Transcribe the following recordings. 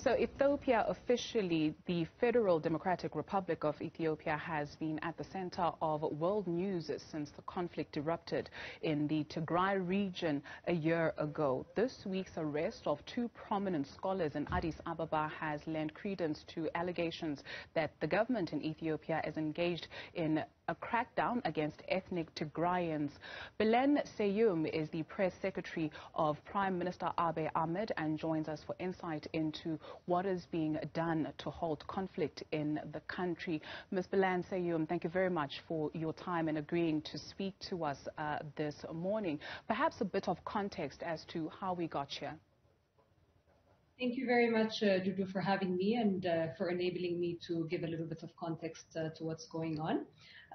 So Ethiopia, officially the Federal Democratic Republic of Ethiopia, has been at the center of world news since the conflict erupted in the Tigray region a year ago. This week's arrest of two prominent scholars in Addis Ababa has lent credence to allegations that the government in Ethiopia is engaged in a crackdown against ethnic Tigrayans. Billene Seyoum is the press secretary of Prime Minister Abey Ahmed and joins us for insight into what is being done to halt conflict in the country. Ms. Billene Seyoum, thank you very much for your time and agreeing to speak to us this morning. Perhaps a bit of context as to how we got here. Thank you very much, Dudu, for having me and for enabling me to give a little bit of context to what's going on.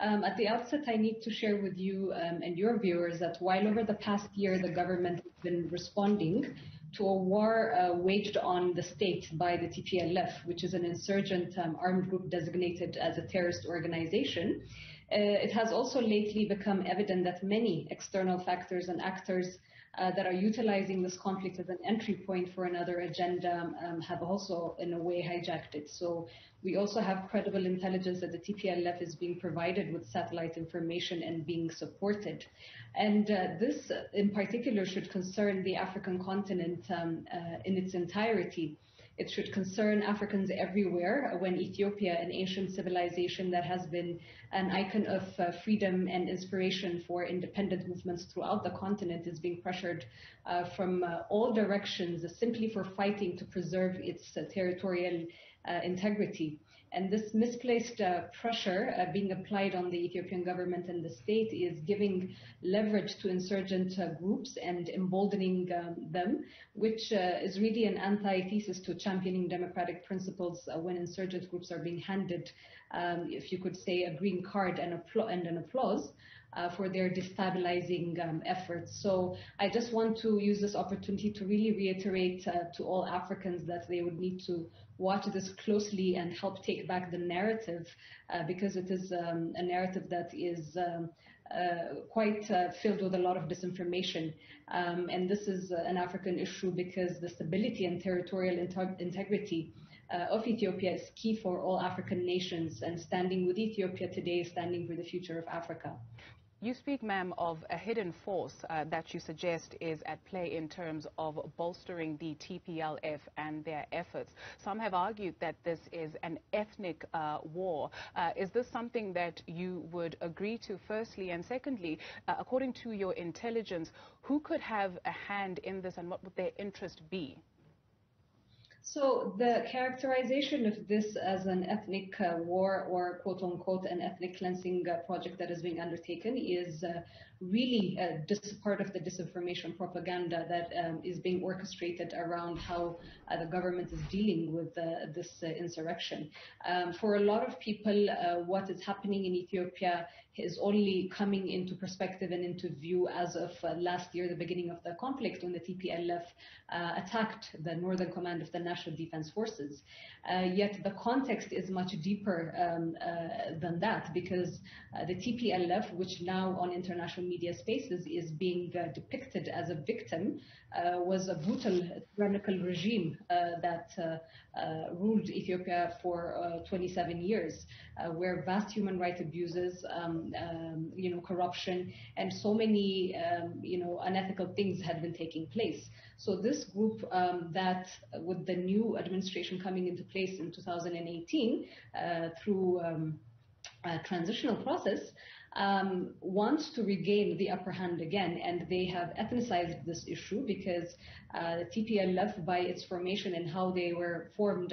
At the outset, I need to share with you and your viewers that while over the past year the government has been responding to a war waged on the state by the TPLF, which is an insurgent armed group designated as a terrorist organization, it has also lately become evident that many external factors and actors that are utilizing this conflict as an entry point for another agenda have also, in a way, hijacked it. So we also have credible intelligence that the TPLF is being provided with satellite information and being supported. And this, in particular, should concern the African continent in its entirety. It should concern Africans everywhere when Ethiopia, an ancient civilization that has been an icon of freedom and inspiration for independent movements throughout the continent, is being pressured from all directions simply for fighting to preserve its territorial integrity. And this misplaced pressure being applied on the Ethiopian government and the state is giving leverage to insurgent groups and emboldening them, which is really an antithesis to championing democratic principles when insurgent groups are being handed, if you could say, a green card and an applause for their destabilizing efforts. So I just want to use this opportunity to really reiterate to all Africans that they would need to watch this closely and help take back the narrative because it is a narrative that is quite filled with a lot of disinformation. And this is an African issue because the stability and territorial integrity of Ethiopia is key for all African nations, and standing with Ethiopia today is standing for the future of Africa. You speak, ma'am, of a hidden force that you suggest is at play in terms of bolstering the TPLF and their efforts. Some have argued that this is an ethnic war. Is this something that you would agree to, firstly? And secondly, according to your intelligence, who could have a hand in this and what would their interest be? So the characterization of this as an ethnic war or quote-unquote an ethnic cleansing project that is being undertaken is really part of the disinformation propaganda that is being orchestrated around how the government is dealing with this insurrection. For a lot of people, what is happening in Ethiopia is only coming into perspective and into view as of last year, the beginning of the conflict, when the TPLF attacked the northern command of the National Defense Forces. Yet the context is much deeper than that, because the TPLF, which now on international media spaces is being depicted as a victim, was a brutal, tyrannical regime that ruled Ethiopia for 27 years, where vast human rights abuses, corruption, and so many, unethical things had been taking place. So this group that, with the new administration coming into place in 2018 through a transitional process, wants to regain the upper hand again, and they have ethnicized this issue because the TPLF, by its formation and how they were formed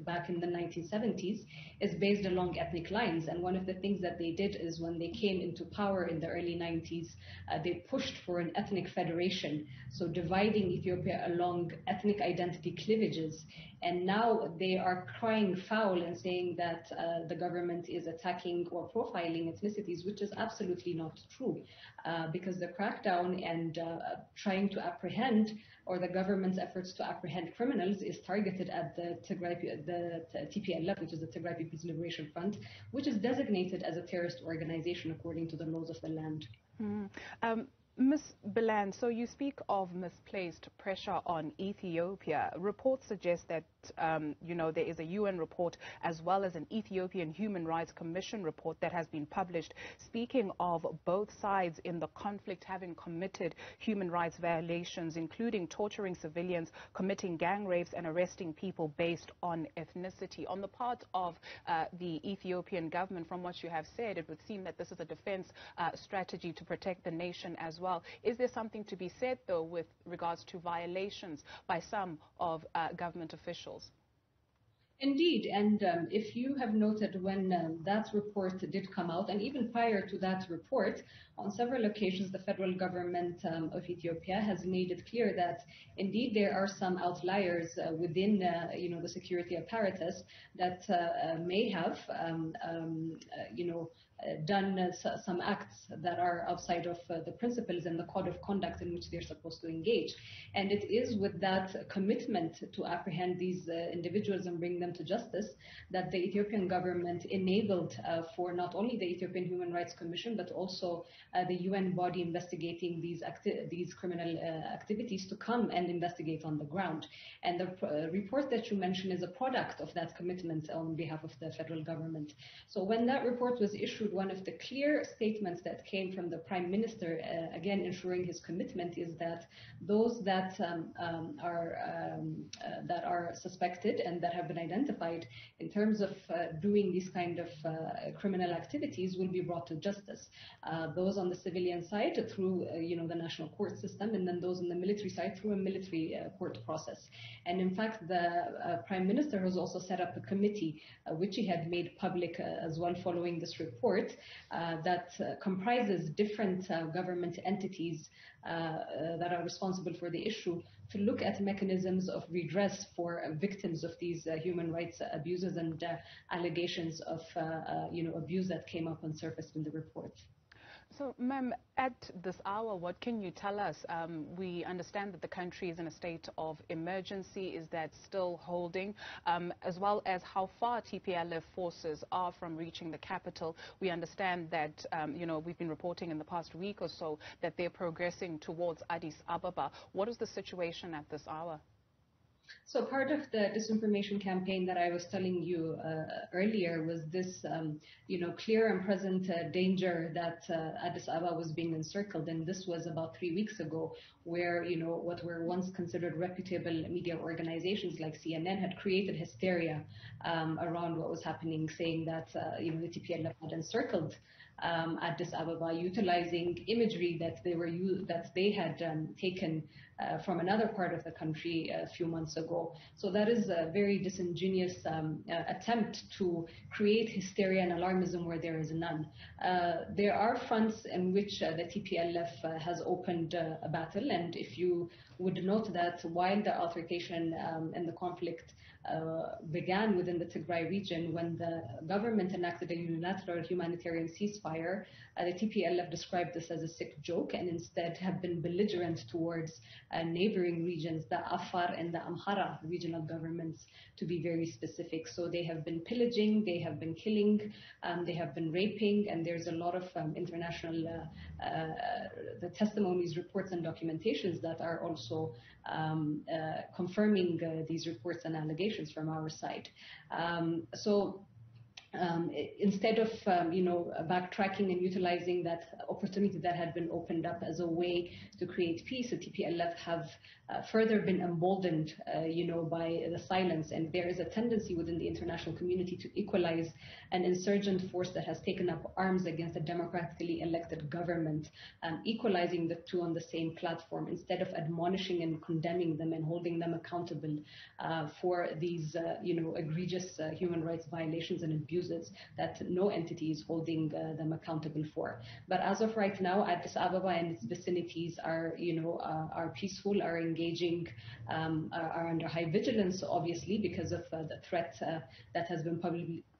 back in the 1970s, is based along ethnic lines. And one of the things that they did is when they came into power in the early 90s, they pushed for an ethnic federation, so dividing Ethiopia along ethnic identity cleavages. And now they are crying foul and saying that the government is attacking or profiling ethnicities, which is absolutely not true, because the crackdown and trying to apprehend, or the government's efforts to apprehend criminals, is targeted at the TPLF, which is the Tigray People's Liberation Front, which is designated as a terrorist organization according to the laws of the land. Ms. Billene, so you speak of misplaced pressure on Ethiopia. Reports suggest that, there is a UN report as well as an Ethiopian Human Rights Commission report that has been published speaking of both sides in the conflict having committed human rights violations, including torturing civilians, committing gang rapes and arresting people based on ethnicity. On the part of the Ethiopian government, from what you have said, it would seem that this is a defense strategy to protect the nation as well. Is there something to be said, though, with regards to violations by some of government officials? Indeed, and if you have noted when that report did come out, and even prior to that report, on several occasions the federal government of Ethiopia has made it clear that indeed there are some outliers within the security apparatus that may have done some acts that are outside of the principles and the code of conduct in which they're supposed to engage. And it is with that commitment to apprehend these individuals and bring them to justice that the Ethiopian government enabled for not only the Ethiopian Human Rights Commission but also the UN body investigating these criminal activities to come and investigate on the ground. And the report that you mentioned is a product of that commitment on behalf of the federal government. So when that report was issued, one of the clear statements that came from the Prime Minister, again ensuring his commitment, is that those that are suspected and that have been identified in terms of doing these kind of criminal activities will be brought to justice. Those on the civilian side through the national court system, and then those on the military side through a military court process. And in fact, the Prime Minister has also set up a committee which he had made public as well following this report, that comprises different government entities that are responsible for the issue, to look at mechanisms of redress for victims of these human rights abuses and allegations of abuse that came up and surfaced in the report. So, ma'am, at this hour, what can you tell us? We understand that the country is in a state of emergency. Is that still holding? As well as how far TPLF forces are from reaching the capital. We understand that, we've been reporting in the past week or so that they're progressing towards Addis Ababa. What is the situation at this hour? So part of the disinformation campaign that I was telling you earlier was this, clear and present danger that Addis Ababa was being encircled. And this was about 3 weeks ago, where, what were once considered reputable media organizations like CNN had created hysteria around what was happening, saying that, the TPLF had encircled Addis Ababa, utilizing imagery that they had taken from another part of the country a few months ago. So that is a very disingenuous attempt to create hysteria and alarmism where there is none. There are fronts in which the TPLF has opened a battle, and if you would note that while the altercation and the conflict began within the Tigray region, when the government enacted a unilateral humanitarian ceasefire, the TPLF described this as a sick joke and instead have been belligerent towards neighboring regions, the Afar and the Amhara regional governments, to be very specific. So they have been pillaging, they have been killing, they have been raping, and there's a lot of international the testimonies, reports, and documentations that are also confirming these reports and allegations from our side. Instead of backtracking and utilizing that opportunity that had been opened up as a way to create peace, the TPLF have further been emboldened by the silence, and there is a tendency within the international community to equalize an insurgent force that has taken up arms against a democratically elected government, equalizing the two on the same platform instead of admonishing and condemning them and holding them accountable for these egregious human rights violations and abuses that no entity is holding them accountable for. But as of right now, Addis Ababa and its vicinities are peaceful, are engaging, are under high vigilance, obviously, because of the threat that has been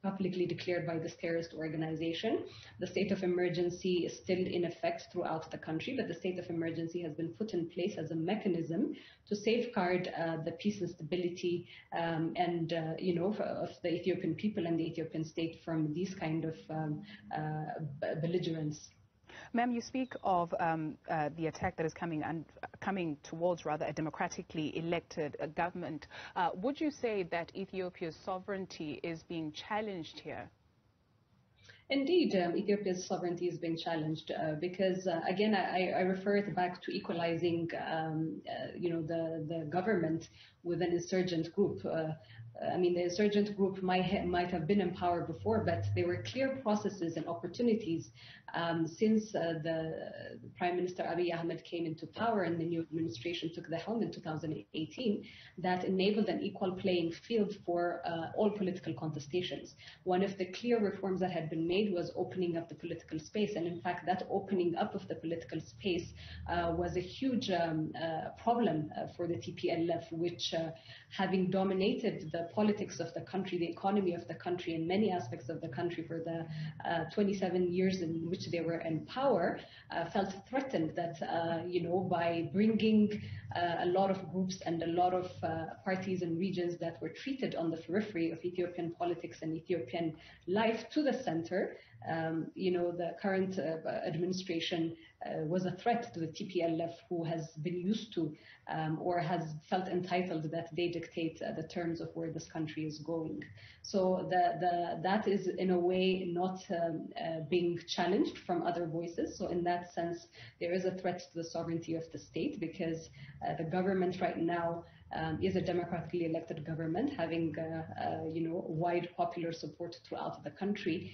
publicly declared by this terrorist organization. The state of emergency is still in effect throughout the country, but the state of emergency has been put in place as a mechanism to safeguard the peace and stability of the Ethiopian people and the Ethiopian state from these kind of belligerence. Ma'am, you speak of the attack that is coming towards rather a democratically elected government. Would you say that Ethiopia's sovereignty is being challenged here? Indeed, Ethiopia's sovereignty is being challenged because, again, I refer it back to equalizing, the government with an insurgent group. I mean, the insurgent group might have been in power before, but there were clear processes and opportunities since the Prime Minister Abey Ahmed came into power and the new administration took the helm in 2018 that enabled an equal playing field for all political contestations. One of the clear reforms that had been made was opening up the political space, and in fact, that opening up of the political space was a huge problem for the TPLF, which having dominated the politics of the country, the economy of the country, and many aspects of the country for the 27 years in which they were in power, felt threatened that, by bringing a lot of groups and a lot of parties and regions that were treated on the periphery of Ethiopian politics and Ethiopian life to the center, the current administration was a threat to the TPLF, who has been used to or has felt entitled that they dictate the terms of where this country is going. So that is in a way not being challenged from other voices. So in that sense, there is a threat to the sovereignty of the state because the government right now is a democratically elected government having wide popular support throughout the country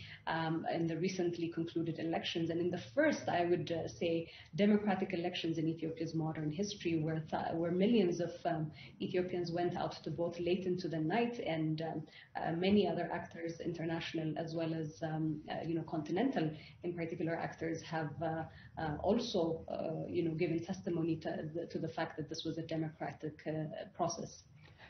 in the recently concluded elections. And in the first, I would say, democratic elections in Ethiopia's modern history, where millions of Ethiopians went out to vote late into the night, and many other actors, international as well as continental in particular actors, have also given testimony to the fact that this was a democratic process.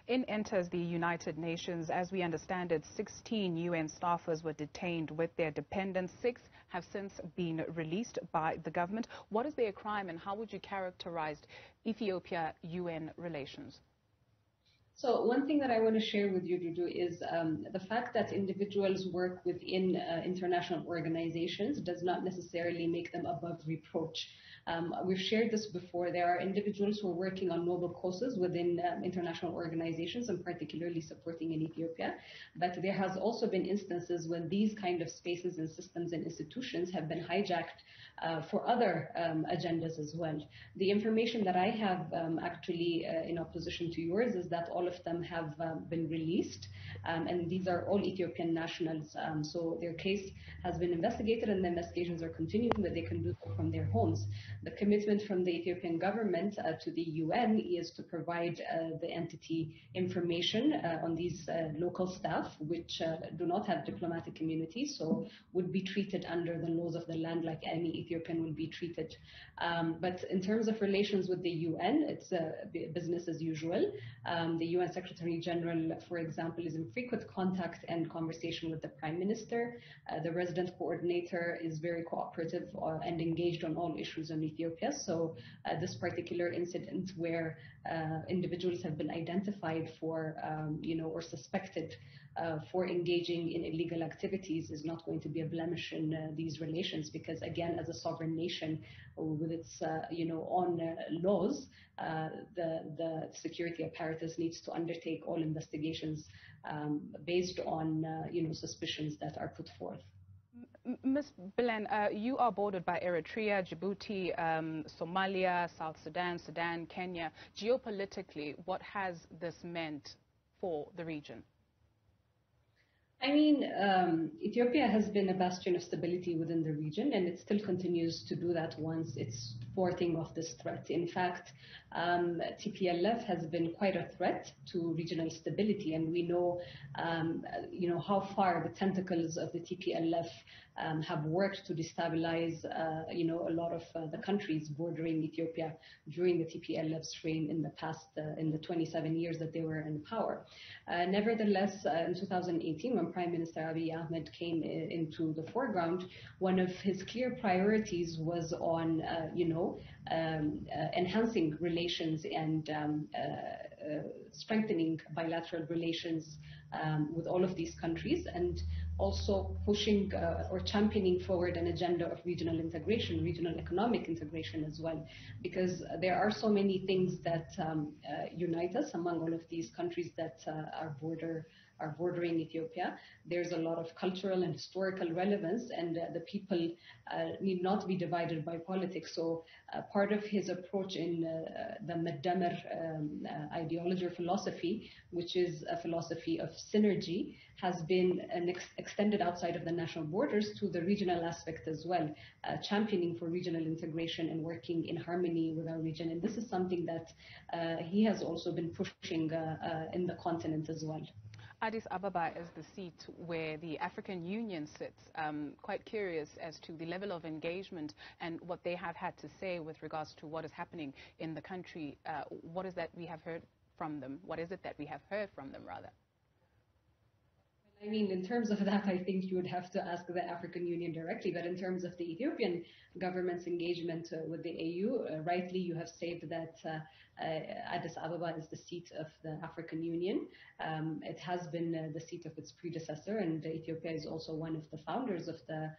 In enters the United Nations. As we understand it, 16 UN staffers were detained with their dependents. 6 have since been released by the government. What is their crime, and how would you characterize Ethiopia-UN relations? So one thing that I want to share with you, Dudu, is the fact that individuals work within international organizations does not necessarily make them above reproach. We've shared this before. There are individuals who are working on noble causes within international organizations, and particularly supporting in Ethiopia. But there has also been instances when these kind of spaces and systems and institutions have been hijacked for other agendas as well. The information that I have actually in opposition to yours is that all of them have been released, and these are all Ethiopian nationals. So their case has been investigated, and the investigations are continuing, but they can do so from their homes. The commitment from the Ethiopian government to the UN is to provide the entity information on these local staff, which do not have diplomatic immunity, so would be treated under the laws of the land like any Ethiopian would be treated. But in terms of relations with the UN, it's business as usual. The UN Secretary General, for example, is in frequent contact and conversation with the Prime Minister. The resident coordinator is very cooperative and engaged on all issues in Ethiopia. So this particular incident where individuals have been identified for, or suspected for engaging in illegal activities is not going to be a blemish in these relations, because again, as a sovereign nation with its own laws, the security apparatus needs to undertake all investigations based on suspicions that are put forth. Ms. Billene, you are bordered by Eritrea, Djibouti, Somalia, South Sudan, Sudan, Kenya. Geopolitically, what has this meant for the region? I mean, Ethiopia has been a bastion of stability within the region, and it still continues to do that once it's thwarting of this threat. In fact, TPLF has been quite a threat to regional stability, and we know, how far the tentacles of the TPLF have worked to destabilize, a lot of the countries bordering Ethiopia during the TPLF's reign in the past, in the 27 years that they were in power. Nevertheless, in 2018, when Prime Minister Abey Ahmed came into the foreground, one of his clear priorities was on, enhancing relations and strengthening bilateral relations with all of these countries. And also pushing or championing forward an agenda of regional integration, regional economic integration as well, because there are so many things that unite us among all of these countries that are bordering Ethiopia. There's a lot of cultural and historical relevance, and the people need not be divided by politics. So part of his approach in the Maddamer ideology or philosophy, which is a philosophy of synergy, has been extended outside of the national borders to the regional aspect as well, championing for regional integration and working in harmony with our region. And this is something that he has also been pushing in the continent as well. Addis Ababa is the seat where the African Union sits. Quite curious as to the level of engagement and what they have had to say with regards to what is happening in the country. What is that we have heard from them? What is it that we have heard from them, rather? I mean, in terms of that, I think you would have to ask the African Union directly. But in terms of the Ethiopian government's engagement with the AU, rightly you have stated that Addis Ababa is the seat of the African Union. It has been the seat of its predecessor, and Ethiopia is also one of the founders of the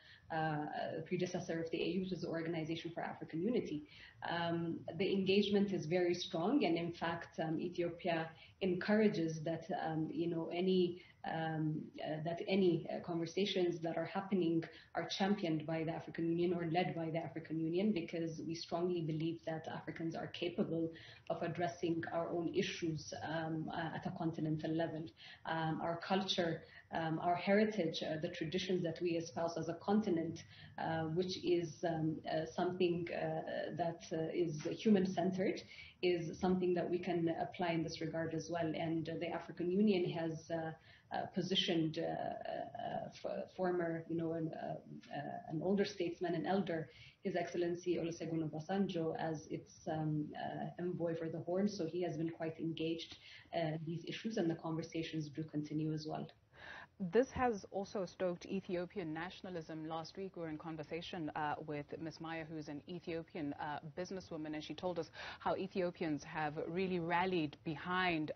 predecessor of the AU, which is the Organization for African Unity. The engagement is very strong, and in fact, Ethiopia encourages that any conversations that are happening are championed by the African Union or led by the African Union, because we strongly believe that Africans are capable of addressing our own issues at a continental level. Our culture, our heritage, the traditions that we espouse as a continent, which is something that is human-centered, is something that we can apply in this regard as well. And the African Union has positioned former, an older statesman, an elder, His Excellency Olusegun Obasanjo, as its envoy for the Horn. So he has been quite engaged in these issues, and the conversations do continue as well. This has also stoked Ethiopian nationalism. Last week we were in conversation with Ms. Maya, who's an Ethiopian businesswoman, and she told us how Ethiopians have really rallied behind,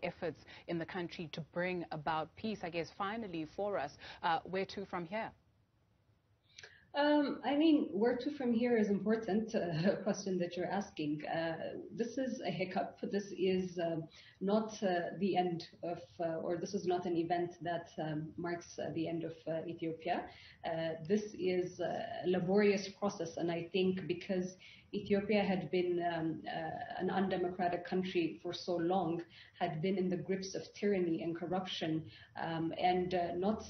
efforts in the country to bring about peace. I guess finally for us, where to from here? I mean, where to from here is important question that you're asking. This is a hiccup. This is not the end of, or this is not an event that marks the end of Ethiopia. This is a laborious process, and I think because Ethiopia had been an undemocratic country for so long, had been in the grips of tyranny and corruption, and not,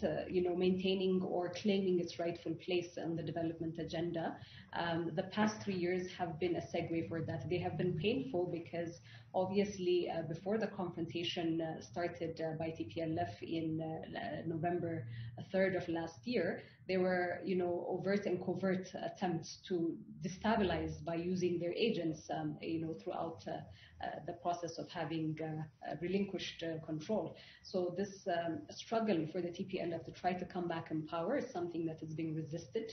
maintaining or claiming its rightful place on the development agenda. The past 3 years have been a segue for that. They have been painful because obviously before the confrontation started by TPLF in November 3rd of last year, there were, overt and covert attempts to destabilize by using their agents, throughout the process of having relinquished control. So this struggle for the TPLF to try to come back in power is something that is being resisted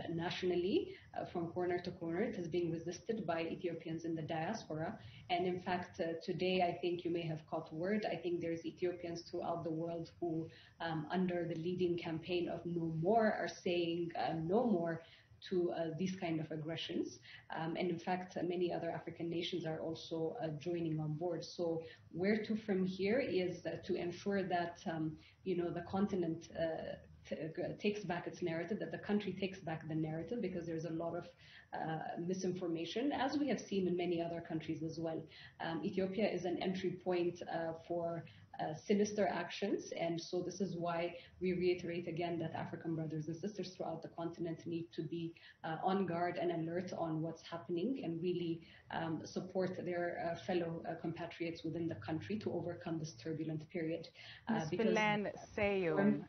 nationally, from corner to corner. It is being resisted by Ethiopians in the diaspora. And in fact, today, I think you may have caught word, I think there's Ethiopians throughout the world who, under the leading campaign of No More, are saying no more to these kind of aggressions. And in fact, many other African nations are also joining on board. So where to from here is to ensure that, the continent takes back its narrative, that the country takes back the narrative, because there's a lot of misinformation, as we have seen in many other countries as well. Ethiopia is an entry point for sinister actions, and so this is why we reiterate again that African brothers and sisters throughout the continent need to be on guard and alert on what's happening, and really support their fellow compatriots within the country to overcome this turbulent period. Billene Seyoum.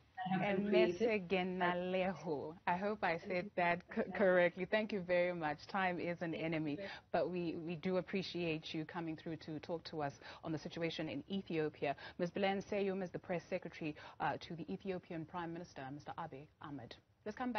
I hope I said that correctly. Thank you very much. Time is an enemy, but we do appreciate you coming through to talk to us on the situation in Ethiopia. Ms. Billene Seyoum is the press secretary to the Ethiopian Prime Minister, Mr. Abey Ahmed. Let's come back.